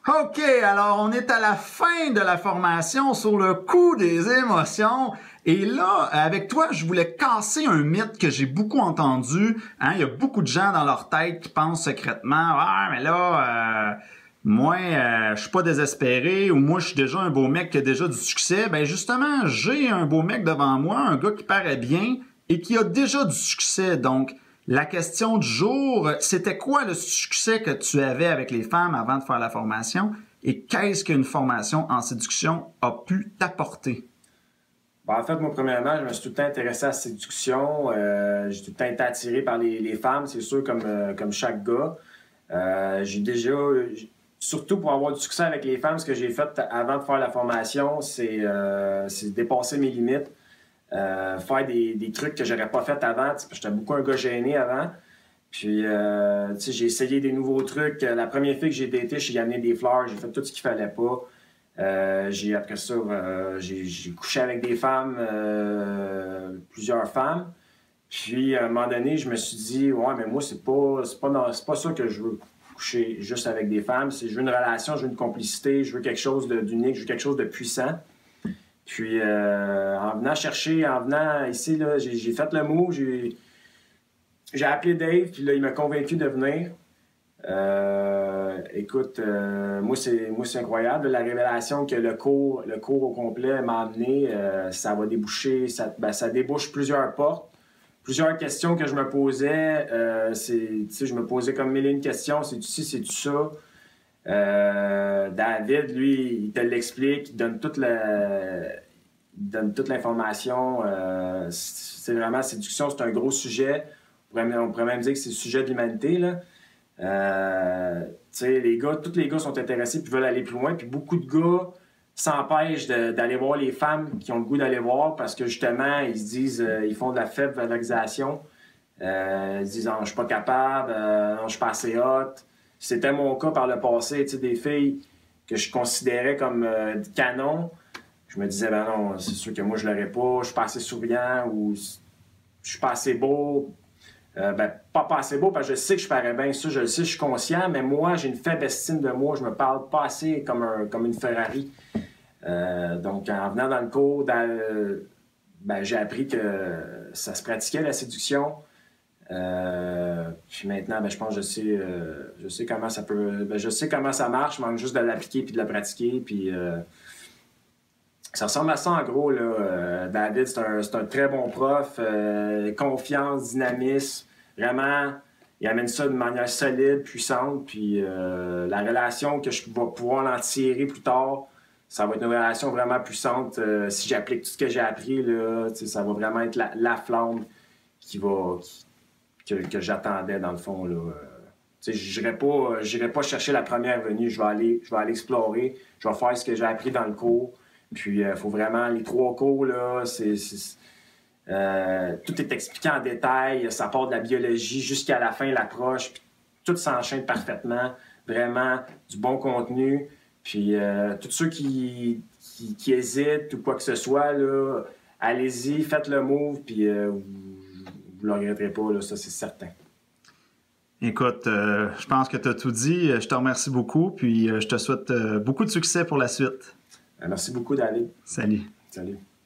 OK, alors on est à la fin de la formation sur le coup des émotions. Et là, avec toi, je voulais casser un mythe que j'ai beaucoup entendu. Hein? Il y a beaucoup de gens dans leur tête qui pensent secrètement « Ah, mais là, moi, je suis pas désespéré » ou « Moi, je suis déjà un beau mec qui a déjà du succès. » Ben justement, j'ai un beau mec devant moi, un gars qui paraît bien et qui a déjà du succès. Donc, la question du jour, c'était quoi le succès que tu avais avec les femmes avant de faire la formation et qu'est-ce qu'une formation en séduction a pu t'apporter? Ben, en fait, moi, premièrement, je me suis tout le temps intéressé à la séduction. J'ai tout le temps été attiré par les femmes, c'est sûr, comme chaque gars. J'ai déjà, surtout pour avoir du succès avec les femmes, ce que j'ai fait avant de faire la formation, c'est dépasser mes limites. Faire des trucs que j'aurais pas fait avant. J'étais beaucoup un gars gêné avant. Puis, j'ai essayé des nouveaux trucs. La première fois que j'ai daté, j'ai amené des fleurs, j'ai fait tout ce qu'il fallait pas. Après ça, j'ai couché avec des femmes, plusieurs femmes. Puis, à un moment donné, je me suis dit, ouais, mais moi, c'est pas ça que je veux, coucher juste avec des femmes. Je veux une relation, je veux une complicité, je veux quelque chose d'unique, je veux quelque chose de puissant. Puis, en venant ici, là, j'ai fait le move, j'ai appelé Dave, puis là, il m'a convaincu de venir. Écoute, moi, c'est incroyable. La révélation que le cours au complet m'a amené, ça va déboucher, ça débouche plusieurs portes. Plusieurs questions que je me posais, je me posais comme mille et une questions. C'est-tu ci, c'est-tu ça? David, lui, il te l'explique, il donne toute l'information. C'est vraiment, séduction, c'est un gros sujet. On pourrait même dire que c'est le sujet de l'humanité, là. Tous les gars sont intéressés et veulent aller plus loin. Puis beaucoup de gars s'empêchent d'aller voir les femmes qui ont le goût d'aller voir parce que justement, ils se disent, ils font de la faible valorisation. Ils se disent, oh, je suis pas capable, non, je suis pas assez hot. C'était mon cas par le passé, des filles que je considérais comme canon. Je me disais, ben non, c'est sûr que moi je l'aurais pas, je suis pas assez souriant ou je suis pas assez beau. Pas assez beau, parce que je sais que je parais bien, ça, je le sais, je suis conscient, mais moi, j'ai une faible estime de moi, je me parle pas assez comme une Ferrari. Donc, en venant dans le cours, j'ai appris que ça se pratiquait, la séduction. Puis maintenant, je pense que je sais comment ça peut... je sais comment ça marche, je manque juste de l'appliquer puis de la pratiquer, puis... ça ressemble à ça, en gros, là. David, c'est un très bon prof. Confiance, dynamisme. Vraiment, il amène ça de manière solide, puissante. Puis la relation que je vais pouvoir en tirer plus tard, ça va être une relation vraiment puissante. Si j'applique tout ce que j'ai appris, là, ça va vraiment être la flamme que j'attendais, dans le fond, là. Je n'irai pas chercher la première venue. Je vais aller explorer. Je vais faire ce que j'ai appris dans le cours. Puis, il faut vraiment... Les 3 cours, là, tout est expliqué en détail. Ça part de la biologie jusqu'à la fin, l'approche. Puis, tout s'enchaîne parfaitement. Vraiment, du bon contenu. Puis, tous ceux qui hésitent ou quoi que ce soit, là, allez-y, faites le move. Puis, vous ne le regretterez pas, là, ça, c'est certain. Écoute, je pense que tu as tout dit. Je te remercie beaucoup. Puis, je te souhaite beaucoup de succès pour la suite. Merci beaucoup, David. Salut. Salut.